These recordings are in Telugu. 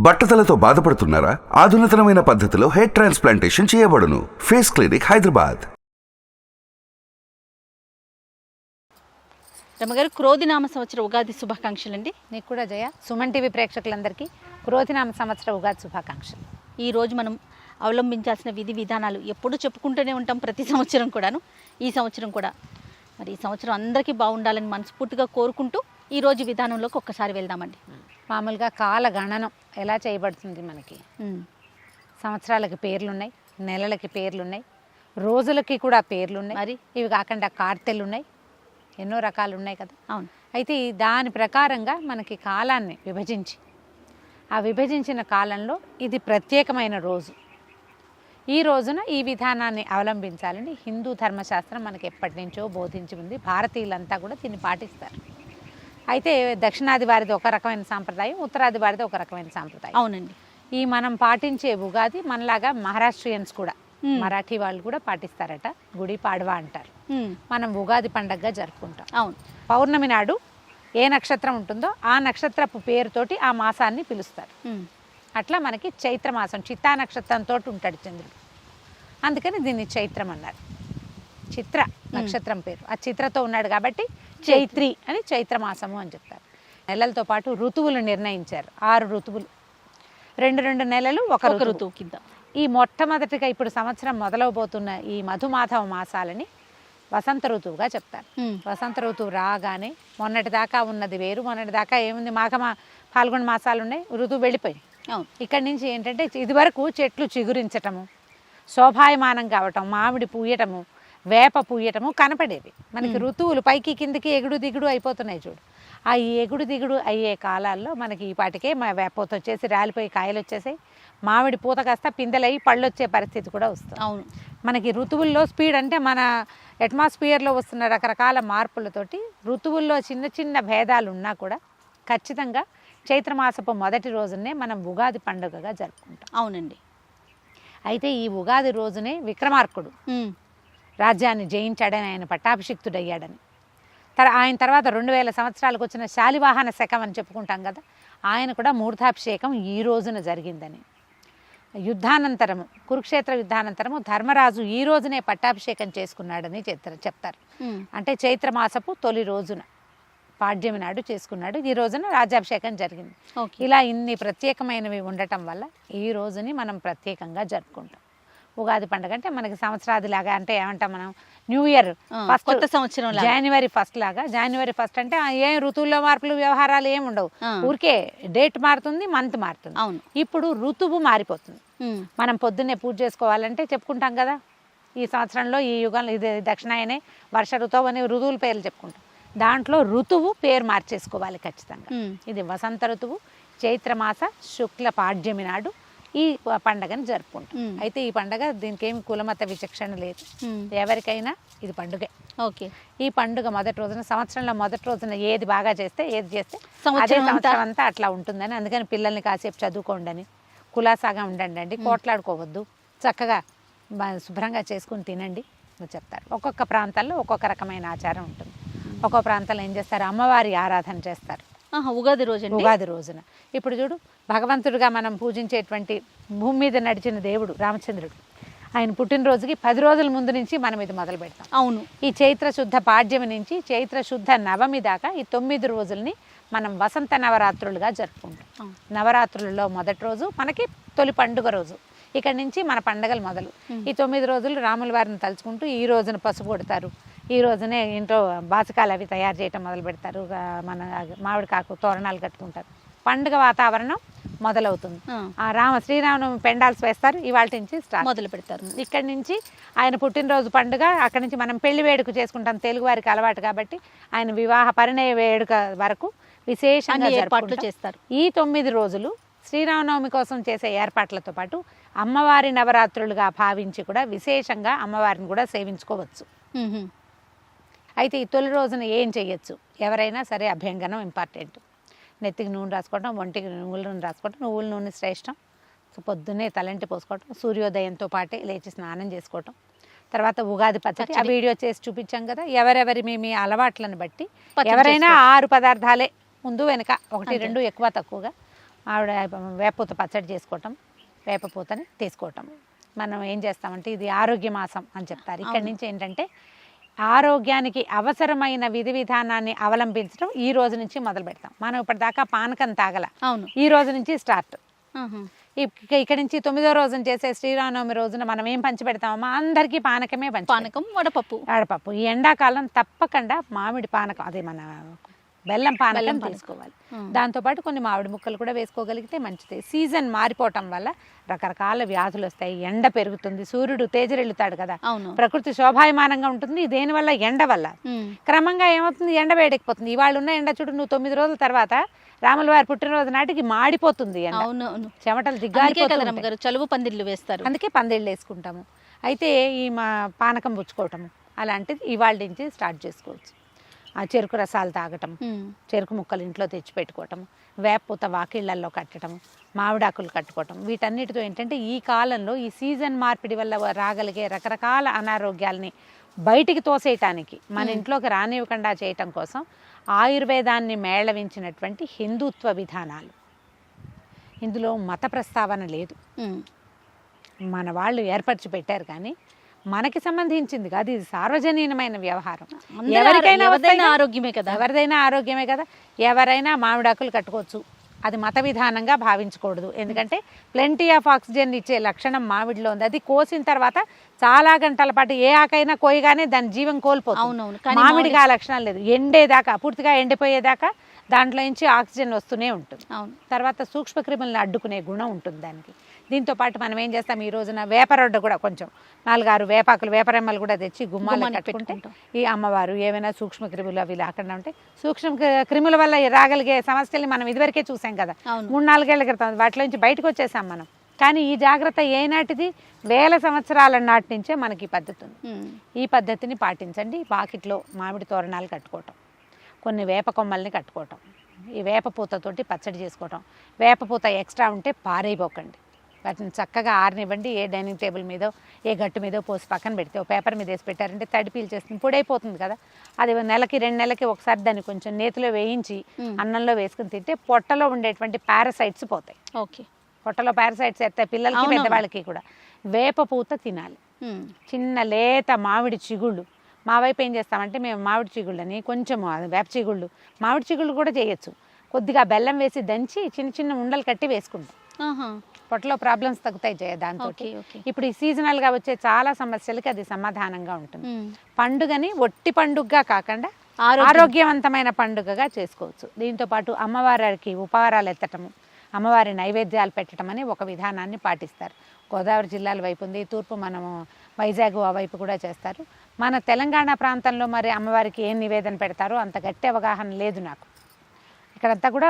బట్టతలతో బాధపడుతున్నారా? ఆధునితనమైన పద్ధతిలో హెయిర్ ట్రాన్స్ప్లాంటేషన్ చేయబడును. Face clinic, Hyderabad. రమ్మగారు, క్రోధినామ సంవత్సర ఉగాది శుభాకాంక్షలు అండి. నీకు కూడా జయ. సుమన్ టీవీ ప్రేక్షకులందరికీ క్రోధినామ సంవత్సర ఉగాది శుభాకాంక్షలు. ఈరోజు మనం అవలంబించాల్సిన విధి విధానాలు ఎప్పుడూ చెప్పుకుంటూనే ఉంటాం, ప్రతి సంవత్సరం కూడాను. ఈ సంవత్సరం కూడా మరి ఈ సంవత్సరం అందరికీ బాగుండాలని మనస్ఫూర్తిగా కోరుకుంటూ ఈరోజు విధానంలోకి ఒక్కసారి వెళ్దామండి. మామూలుగా కాల గణనం ఎలా చేయబడుతుంది మనకి? సంవత్సరాలకి పేర్లున్నాయి, నెలలకి పేర్లున్నాయి, రోజులకి కూడా పేర్లున్నాయి. మరి ఇవి కాకుండా కార్తెలు ఉన్నాయి, ఎన్నో రకాలు ఉన్నాయి కదా. అవును. అయితే దాని ప్రకారంగా మనకి కాలాన్ని విభజించి, ఆ విభజించిన కాలంలో ఇది ప్రత్యేకమైన రోజు, ఈ రోజున ఈ విధానాన్ని అవలంబించాలని హిందూ ధర్మశాస్త్రం మనకి ఎప్పటి నుంచో బోధించి ఉంది. భారతీయులంతా కూడా దీన్ని పాటిస్తారు. అయితే దక్షిణాది వారిది ఒక రకమైన సాంప్రదాయం, ఉత్తరాది వారిది ఒక రకమైన సాంప్రదాయం. అవునండి. ఈ మనం పాటించే ఉగాది మనలాగా మహారాష్ట్రియన్స్ కూడా, మరాఠీ వాళ్ళు కూడా పాటిస్తారట. గుడి పాడవా అంటారు. మనం ఉగాది పండగగా జరుపుకుంటాం. అవును. పౌర్ణమి నాడు ఏ నక్షత్రం ఉంటుందో ఆ నక్షత్రపు పేరుతోటి ఆ మాసాన్ని పిలుస్తారు. అట్లా మనకి చైత్రమాసం చిత్తా నక్షత్రంతో ఉంటాడు చంద్రుడు, అందుకని దీన్ని చైత్రం అన్నారు. చిత్ర నక్షత్రం పేరు, ఆ చిత్రతో ఉన్నాడు కాబట్టి చైత్రి అని చైత్రమాసము అని చెప్తారు. నెలలతో పాటు ఋతువులు నిర్ణయించారు. 6 ఋతువులు, 2 నెలలు ఒక ఋతువు కింద. ఈ మొట్టమొదటిగా ఇప్పుడు సంవత్సరం మొదలవబోతున్న ఈ మధుమాధవ మాసాలని వసంత ఋతువుగా చెప్తారు. వసంత ఋతువు రాగానే మొన్నటి దాకా ఉన్నది వేరు, మొన్నటి దాకా ఏముంది ఫాల్గుణ మాసాలు ఉన్నాయి, ఋతువు వెళ్ళిపోయి. ఇక్కడి నుంచి ఏంటంటే ఇదివరకు చెట్లు చిగురించటము, శోభాయమానం కావటం, మామిడి పూయటము, వేప పూయటము కనపడేవి మనకి. ఋతువులు పైకి కిందకి ఎగుడు దిగుడు అయిపోతున్నాయి చూడు. ఆ ఎగుడు దిగుడు అయ్యే కాలాల్లో మనకి ఈ పాటికే వేపతో వచ్చేసి రాలిపోయి కాయలు వచ్చేసాయి, మామిడి పూత కాస్త పిందెలయ్యి పళ్ళు వచ్చే పరిస్థితి కూడా వస్తుంది. అవును. మనకి ఋతువుల్లో స్పీడ్ అంటే మన అట్మాస్ఫియర్లో వస్తున్న రకరకాల మార్పులతోటి ఋతువుల్లో చిన్న చిన్న భేదాలు ఉన్నా కూడా ఖచ్చితంగా చైత్రమాసపు మొదటి రోజునే మనం ఉగాది పండుగగా జరుపుకుంటాం. అవునండి. అయితే ఈ ఉగాది రోజునే విక్రమార్కుడు రాజ్యాన్ని జయించాడని, ఆయన పట్టాభిషిక్తుడయ్యాడని, ఆయన తర్వాత 2000 సంవత్సరాలకు వచ్చిన శాలివాహన శకం అని చెప్పుకుంటాం కదా, ఆయన కూడా మూర్ధాభిషేకం ఈ రోజున జరిగిందని, యుద్ధానంతరము కురుక్షేత్ర యుద్ధానంతరము ధర్మరాజు ఈ రోజునే పట్టాభిషేకం చేసుకున్నాడని చెప్తారు. అంటే చైత్రమాసపు తొలి రోజున పాడ్యమి నాడు చేసుకున్నాడు. ఈ రోజున రాజ్యాభిషేకం జరిగింది. ఇలా ఇన్ని ప్రత్యేకమైనవి ఉండటం వల్ల ఈ రోజుని మనం ప్రత్యేకంగా జరుపుకుంటాం. ఉగాది పండుగ అంటే మనకి సంవత్సరాది లాగా, అంటే ఏమంటాం మనం, న్యూ ఇయర్ ఫస్ట్, కొత్త సంవత్సరం, జనవరి 1 లాగా. జనవరి 1 అంటే ఏం ఋతువుల్లో మార్పులు వ్యవహారాలు ఏమి ఉండవు, ఊరికే డేట్ మారుతుంది, మంత్ మారుతుంది. అవును. ఇప్పుడు ఋతువు మారిపోతుంది. మనం పొద్దున్నే పూజ చేసుకోవాలంటే చెప్పుకుంటాం కదా, ఈ సంవత్సరంలో ఈ యుగంలో ఇది దక్షిణాయనే వర్ష ఋతువు అని ఋతువుల పేర్లు చెప్పుకుంటాం. దాంట్లో ఋతువు పేరు మార్చేసుకోవాలి ఖచ్చితంగా. ఇది వసంత ఋతువు, చైత్రమాస శుక్ల పాడ్యమి నాడు ఈ పండగని జరుపుకుంటాం. అయితే ఈ పండగ దీనికి ఏమి కులమత విచక్షణ లేదు, ఎవరికైనా ఇది పండుగే. ఓకే. ఈ పండుగ మొదటి రోజున, సంవత్సరంలో మొదటి రోజున ఏది బాగా చేస్తే, ఏది చేస్తే అదే సంవత్సరం అంతా అట్లా ఉంటుందని, అందుకని పిల్లల్ని కాసేపు చదువుకోండి, కులాసాగా ఉండండి, కోట్లాడుకోవద్దు, చక్కగా శుభ్రంగా చేసుకుని తినండి చెప్తారు. ఒక్కొక్క ప్రాంతాల్లో ఒక్కొక్క రకమైన ఆచారం ఉంటుంది. ఒక్కొక్క ప్రాంతాల్లో ఏం చేస్తారు, అమ్మవారి ఆరాధన చేస్తారు ఉగాది రోజు. ఉగాది రోజున ఇప్పుడు చూడు, భగవంతుడిగా మనం పూజించేటువంటి భూమి మీద నడిచిన దేవుడు రామచంద్రుడు, ఆయన పుట్టినరోజుకి 10 రోజుల ముందు నుంచి మనం ఇది మొదలు పెడతాం. అవును. ఈ చైత్ర శుద్ధ పాడ్యమి నుంచి చైత్ర శుద్ధ నవమి దాకా ఈ 9 రోజుల్ని మనం వసంత నవరాత్రులుగా జరుపుకుంటాం. నవరాత్రులలో మొదటి రోజు మనకి తొలి పండుగ రోజు. ఇక్కడి నుంచి మన పండుగలు మొదలు. ఈ 9 రోజులు రాముల వారిని తలుచుకుంటూ ఈ రోజున పసుపు కొడతారు, ఈ రోజునే ఇంట్లో బాసకాలు అవి తయారు చేయటం మొదలు పెడతారు, మన మామిడికాకు తోరణాలు కట్టుకుంటారు, పండుగ వాతావరణం మొదలవుతుంది. శ్రీరామనవమి పెండాల్స్ వేస్తారు, ఇవాళ నుంచి మొదలు పెడతారు. ఇక్కడి నుంచి ఆయన పుట్టినరోజు పండుగ, అక్కడి నుంచి మనం పెళ్లి వేడుక చేసుకుంటాం, తెలుగు వారికి అలవాటు కాబట్టి ఆయన వివాహ పరిణయ వేడుక వరకు విశేషంగా ఏర్పాట్లు చేస్తారు. ఈ 9 రోజులు శ్రీరామనవమి కోసం చేసే ఏర్పాట్లతో పాటు అమ్మవారి నవరాత్రులుగా భావించి కూడా విశేషంగా అమ్మవారిని కూడా సేవించుకోవచ్చు. అయితే ఈ తొలి రోజున ఏం చేయొచ్చు, ఎవరైనా సరే అభ్యంగనం ఇంపార్టెంట్. నెత్తికి నూనె రాసుకోవటం, ఒంటికి నువ్వుల నూనె రాసుకోవటం, నువ్వుల నూనె శ్రేష్టం. పొద్దున్నే తలంటి పోసుకోవటం, సూర్యోదయంతో పాటే లేచి స్నానం చేసుకోవటం, తర్వాత ఉగాది పచ్చడి ఆ వీడియో చేసి చూపించాం కదా. ఎవరెవరి మీ అలవాట్లను బట్టి ఎవరైనా 6 పదార్థాలే ముందు వెనక, 1, 2 ఎక్కువ తక్కువగా ఆవిడ వేపపూత పచ్చడి చేసుకోవటం, వేపపూతని తీసుకోవటం. మనం ఏం చేస్తామంటే ఇది ఆరోగ్య మాసం అని చెప్తారు. ఇక్కడి నుంచి ఏంటంటే ఆరోగ్యానికి అవసరమైన విధి విధానాన్ని అవలంబించడం ఈ రోజు నుంచి మొదలు పెడతాం. మనం ఇప్పటిదాకా పానకం తాగల, అవును, ఈ రోజు నుంచి స్టార్ట్. ఆహా. ఇక్కడ నుంచి 9వ రోజున చేసే శ్రీరామనవమి రోజున మనం ఏం పంచి పెడతామమ్మా? అందరికీ పానకమే పానకం, వడపప్పు. ఆడపప్పు. ఈ ఎండాకాలం తప్పకుండా మామిడి పానకం, అదే మన బెల్లం పానకం తీసుకోవాలి. దాంతోపాటు కొన్ని మామిడి ముక్కలు కూడా వేసుకోగలిగితే మంచిది. సీజన్ మారిపోవటం వల్ల రకరకాల వ్యాధులు వస్తాయి, ఎండ పెరుగుతుంది, సూర్యుడు తేజరెళ్ళుతాడు కదా, ప్రకృతి శోభాయమానంగా ఉంటుంది. దేనివల్ల? ఎండ వల్ల. క్రమంగా ఏమవుతుంది? ఎండ వేడెక్కిపోతుంది. ఇవాళ ఉన్న ఎండ చూడు, నువ్వు 9 రోజుల తర్వాత రాముల వారి పుట్టినరోజు నాటికి మాడిపోతుంది. చెమటలు దిగ్గారిపోతాయి, చలువు పందిళ్ళు వేస్తారు, అందుకే పందిళ్ళు వేసుకుంటాము. అయితే ఈ మా పానకం పుచ్చుకోవటము అలాంటిది ఇవాళ నుంచి స్టార్ట్ చేసుకోవచ్చు. ఆ చెరుకు రసాలు తాగటం, చెరుకు ముక్కలు ఇంట్లో తెచ్చి పెట్టుకోవటం, వేపపూత వాకిళ్లల్లో కట్టడం, మామిడాకులు కట్టుకోవటం, వీటన్నిటితో ఏంటంటే ఈ కాలంలో ఈ సీజన్ మార్పిడి వల్ల రాగలిగే రకరకాల అనారోగ్యాల్ని బయటికి తోసేయటానికి, మన ఇంట్లోకి రానివ్వకుండా చేయటం కోసం ఆయుర్వేదాన్ని మేళవించినటువంటి హిందుత్వ విధానాలు. ఇందులో మత ప్రస్తావన లేదు, మన వాళ్ళు ఏర్పరిచి పెట్టారు. కానీ మనకి సంబంధించింది కాదు, ఇది సార్వజనీనమైన వ్యవహారం. ఎవరికైనా ఆరోగ్యమే కదా, ఎవరిదైనా ఆరోగ్యమే కదా. ఎవరైనా మామిడాకులు కట్టుకోవచ్చు, అది మత విధానంగా భావించకూడదు. ఎందుకంటే ప్లెంటీ ఆఫ్ ఆక్సిజన్ ఇచ్చే లక్షణం మామిడిలో ఉంది. అది కోసిన తర్వాత చాలా గంటల పాటు ఏ ఆకైనా కోయగానే దాని జీవం కోల్పోతుంది. మామిడికి ఆ లక్షణాలు లేదు. ఎండేదాకా, పూర్తిగా ఎండిపోయేదాకా దాంట్లో నుంచి ఆక్సిజన్ వస్తూనే ఉంటుంది. తర్వాత సూక్ష్మక్రిములను అడ్డుకునే గుణం ఉంటుంది దానికి. దీంతో పాటు మనం ఏం చేస్తాం, ఈ రోజున వేపరొడ్డ కూడా కొంచెం 4-6 వేపాకులు, వేపరెమ్మలు కూడా తెచ్చి గుమ్మాలు కట్టుకుంటే ఈ అమ్మవారు ఏమైనా సూక్ష్మక్రిములు అవి లేకుండా ఉంటాయి. సూక్ష్మ క్రిముల వల్ల రాగలిగే సమస్యల్ని మనం ఇదివరకే చూసాం కదా, 3-4 ఏళ్ల క్రితం. వాటిలో నుంచి బయటకు వచ్చేసాం మనం. కానీ ఈ జాగ్రత్త ఏనాటిది? 1000 సంవత్సరాల నాటి నుంచే మనకి ఈ పద్ధతి ఉంది. ఈ పద్ధతిని పాటించండి. వాకిట్లో మామిడి తోరణాలు కట్టుకోవటం, కొన్ని వేప కొమ్మల్ని కట్టుకోవటం, ఈ వేపపూతతోటి పచ్చడి చేసుకోవటం. వేపపూత ఎక్స్ట్రా ఉంటే పారైపోకండి, వాటిని చక్కగా ఆరనివ్వండి. ఏ డైనింగ్ టేబుల్ మీదో ఏ గట్టు మీదో పోసి పక్కన పెడితే, ఓ పేపర్ మీద వేసి పెట్టారంటే తడి పీల్చేస్తుంది, పొడైపోతుంది కదా. అది 1-2 నెలలకి ఒకసారి దాన్ని కొంచెం నేతిలో వేయించి అన్నంలో వేసుకుని తింటే పొట్టలో ఉండేటువంటి పారాసైట్స్ పోతాయి. ఓకే, పొట్టలో పారాసైట్స్ ఎత్తాయి పిల్లలకి, పెద్దవాళ్ళకి కూడా. వేపపూత తినాలి. చిన్న లేత మామిడి చిగుళ్ళు, మా వైపు ఏం చేస్తామంటే మేము మామిడి చిగుళ్ళని కొంచెం వేప చిగుళ్ళు, మామిడి చిగుళ్ళు కూడా చేయొచ్చు, కొద్దిగా బెల్లం వేసి దంచి చిన్న చిన్న ఉండలు కట్టి వేసుకుంటాం. పొట్టలో ప్రాబ్లమ్స్ తగ్గుతాయి దాంతో. ఇప్పుడు ఈ సీజనల్గా వచ్చే చాలా సమస్యలకి అది సమాధానంగా ఉంటుంది. పండుగని ఒట్టి పండుగగా కాకుండా ఆరోగ్యవంతమైన పండుగగా చేసుకోవచ్చు. దీంతోపాటు అమ్మవారికి ఉపహారాలు ఎత్తటము, అమ్మవారి నైవేద్యాలు పెట్టడం అని ఒక విధానాన్ని పాటిస్తారు. గోదావరి జిల్లాల వైపు ఉంది, తూర్పు మనము వైజాగ్ ఆ వైపు కూడా చేస్తారు. మన తెలంగాణ ప్రాంతంలో మరి అమ్మవారికి ఏం నివేదన పెడతారో అంత గట్టి అవగాహన లేదు నాకు. ఇక్కడంతా కూడా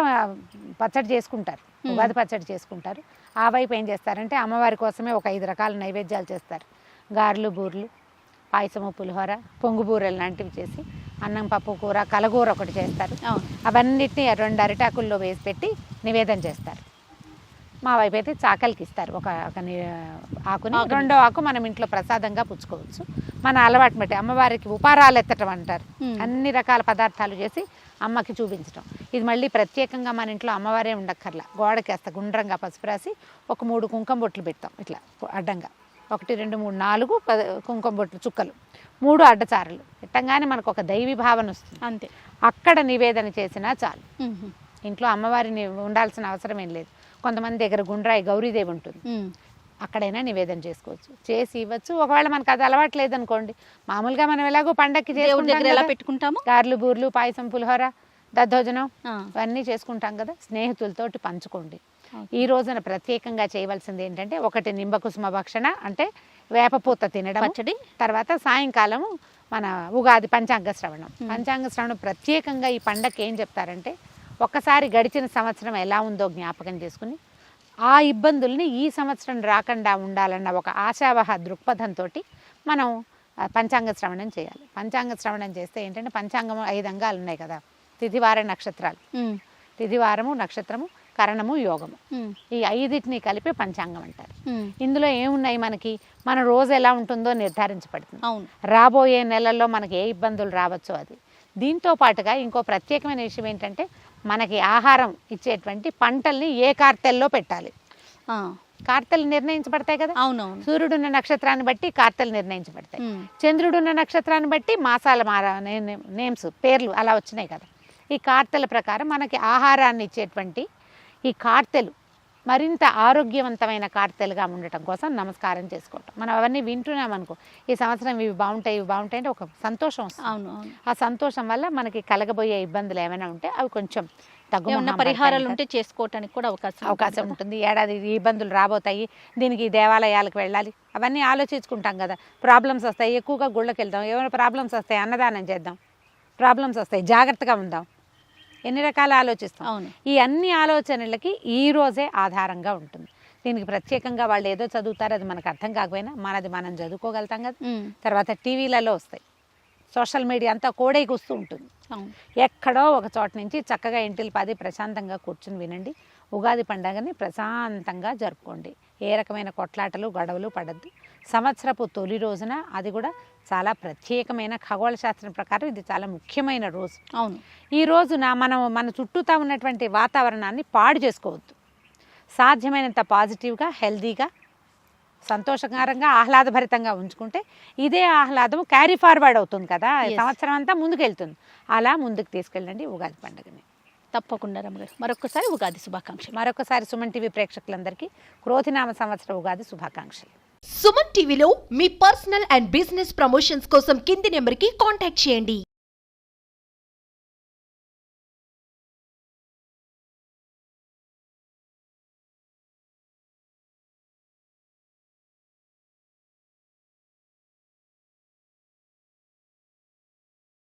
పచ్చడి చేసుకుంటారు, ఉగాది పచ్చడి చేసుకుంటారు. ఆ వైపు ఏం చేస్తారంటే అమ్మవారి కోసమే ఒక 5 రకాల నైవేద్యాలు చేస్తారు. గారెలు, బూర్లు, పాయసము, పులిహోర, పొంగు బూరెలు లాంటివి చేసి, అన్నం, పప్పు కూర, కలగూర ఒకటి చేస్తారు. అవన్నిటిని 2 అరిటాకుల్లో వేసి పెట్టి నివేదన చేస్తారు. మా వైపు అయితే చాకలికి ఇస్తారు ఒక ఆకుని, 2వ ఆకు మనం ఇంట్లో ప్రసాదంగా పుచ్చుకోవచ్చు. మన అలవాటు బట్టి అమ్మవారికి ఉపహారాలు ఎత్తటం అంటారు. అన్ని రకాల పదార్థాలు చేసి అమ్మకి చూపించడం. ఇది మళ్ళీ ప్రత్యేకంగా మన ఇంట్లో అమ్మవారే ఉండక్కర్లా, గోడకి వేస్తా గుండ్రంగా పసుపు రాసి ఒక 3 కుంకుమ బొట్లు పెడతాం ఇట్లా అడ్డంగా. 1 2 3 4 కుంకుమ బొట్లు చుక్కలు, 3 అడ్డచారలు పెట్టంగానే మనకు ఒక దైవీ భావన వస్తుంది. అంతే, అక్కడ నివేదన చేసినా చాలు. ఇంట్లో అమ్మవారిని ఉండాల్సిన అవసరం ఏం లేదు. కొంతమంది దగ్గర గుండ్రాయి గౌరీదేవి ఉంటుంది, అక్కడైనా నివేదన చేసుకోవచ్చు, చేసి ఇవ్వచ్చు. ఒకవేళ మనకు అది అలవాటు లేదనుకోండి, మామూలుగా మనం ఎలాగో పండక్కి పెట్టుకుంటాము, గారెలు, బూర్లు, పాయసం, పులిహోర, దద్దోజనం ఇవన్నీ చేసుకుంటాం కదా, స్నేహితులతోటి పంచుకోండి. ఈ రోజున ప్రత్యేకంగా చేయవలసింది ఏంటంటే, 1 నింబకుసుమ భక్షణ అంటే వేపపూత తినడం పచ్చడి. తర్వాత సాయంకాలము మన ఉగాది పంచాంగ శ్రవణం. పంచాంగ శ్రవణం ప్రత్యేకంగా ఈ పండగకి ఏం చెప్తారంటే, ఒక్కసారి గడిచిన సంవత్సరం ఎలా ఉందో జ్ఞాపకం చేసుకుని ఆ ఇబ్బందుల్ని ఈ సంవత్సరం రాకుండా ఉండాలన్న ఒక ఆశావహ దృక్పథంతో మనం పంచాంగ శ్రవణం చేయాలి. పంచాంగ శ్రవణం చేస్తే ఏంటంటే, పంచాంగం 5 అంగాలు ఉన్నాయి కదా, తిథివార నక్షత్రాలు, తిథివారము, నక్షత్రము, కరణము, యోగము, ఈ 5టిని కలిపి పంచాంగం అంటారు. ఇందులో ఏమున్నాయి, మనకి మన రోజు ఎలా ఉంటుందో నిర్ధారించబడుతుంది. రాబోయే నెలల్లో మనకి ఏ ఇబ్బందులు రావచ్చో అది. దీంతో పాటుగా ఇంకో ప్రత్యేకమైన విషయం ఏంటంటే, మనకి ఆహారం ఇచ్చేటువంటి పంటల్ని ఏ కార్తెల్లో పెట్టాలి. కార్తెలు నిర్ణయించబడతాయి కదా. అవునవును. సూర్యుడున్న నక్షత్రాన్ని బట్టి కార్తెలు నిర్ణయించబడతాయి. చంద్రుడున్న నక్షత్రాన్ని బట్టి మాసాల నేమ్స్ పేర్లు అలా వచ్చినాయి కదా. ఈ కార్తెల ప్రకారం మనకి ఆహారాన్ని ఇచ్చేటువంటి ఈ కార్తెలు మరింత ఆరోగ్యవంతమైన కార్తెలుగా ఉండటం కోసం నమస్కారం చేసుకోవటం. మనం అవన్నీ వింటున్నాం అనుకో, ఈ సంవత్సరం ఇవి బాగుంటాయి అంటే ఒక సంతోషం వస్తుంది. అవును. ఆ సంతోషం వల్ల మనకి కలగబోయే ఇబ్బందులు ఏమైనా ఉంటే అవి కొంచెం పరిహారాలు ఉంటే చేసుకోవటానికి కూడా అవకాశం ఉంటుంది. ఏడాది ఈ ఇబ్బందులు రాబోతాయి, దీనికి దేవాలయాలకు వెళ్ళాలి, అవన్నీ ఆలోచించుకుంటాం కదా. ప్రాబ్లమ్స్ వస్తాయి, ఎక్కువగా గుళ్ళకి వెళ్దాం, ఏమైనా ప్రాబ్లమ్స్ వస్తాయి, అన్నదానం చేద్దాం, ప్రాబ్లమ్స్ వస్తాయి, జాగ్రత్తగా ఉందాం, ఎన్ని రకాల ఆలోచిస్తాం. ఈ అన్ని ఆలోచనలకి ఈ రోజే ఆధారంగా ఉంటుంది. దీనికి ప్రత్యేకంగా వాళ్ళు ఏదో చదువుతారు, అది మనకు అర్థం కాకపోయినా మనది మనం చదువుకోగలుగుతాం కదా. తర్వాత టీవీలలో వస్తాయి, సోషల్ మీడియా అంతా కోడైకి వస్తూ ఉంటుంది. ఎక్కడో ఒక చోట నుంచి చక్కగా ఇంటిల్ పది ప్రశాంతంగా కూర్చుని వినండి. ఉగాది పండుగని ప్రశాంతంగా జరుపుకోండి. ఏ రకమైన కొట్లాటలు గొడవలు పడద్దు. సంవత్సరపు తొలి రోజున, అది కూడా చాలా ప్రత్యేకమైన ఖగోళ శాస్త్రం ప్రకారం ఇది చాలా ముఖ్యమైన రోజు. అవును. ఈ రోజున మన చుట్టూతా ఉన్నటువంటి వాతావరణాన్ని పాడు చేసుకోవద్దు. సాధ్యమైనంత పాజిటివ్గా, హెల్దీగా, సంతోషకరంగా, ఆహ్లాదభరితంగా ఉంచుకుంటే ఇదే ఆహ్లాదం క్యారీ ఫార్వర్డ్ అవుతుంది కదా, సంవత్సరం అంతా ముందుకు వెళ్తుంది. అలా ముందుకు తీసుకెళ్ళండి ఉగాది పండుగని. తప్పకుండా రమ్మగారు. మరొకసారి ఉగాది శుభాకాంక్షలు. మరొకసారి సుమన్ టీవీ ప్రేక్షకులందరికీ క్రోధినామ సంవత్సర ఉగాది శుభాకాంక్షలు. సుమన్ టీవీలో మీ పర్సనల్ అండ్ బిజినెస్ ప్రమోషన్స్ కోసం కింది నెంబర్కి కాంటాక్ట్ చేయండి.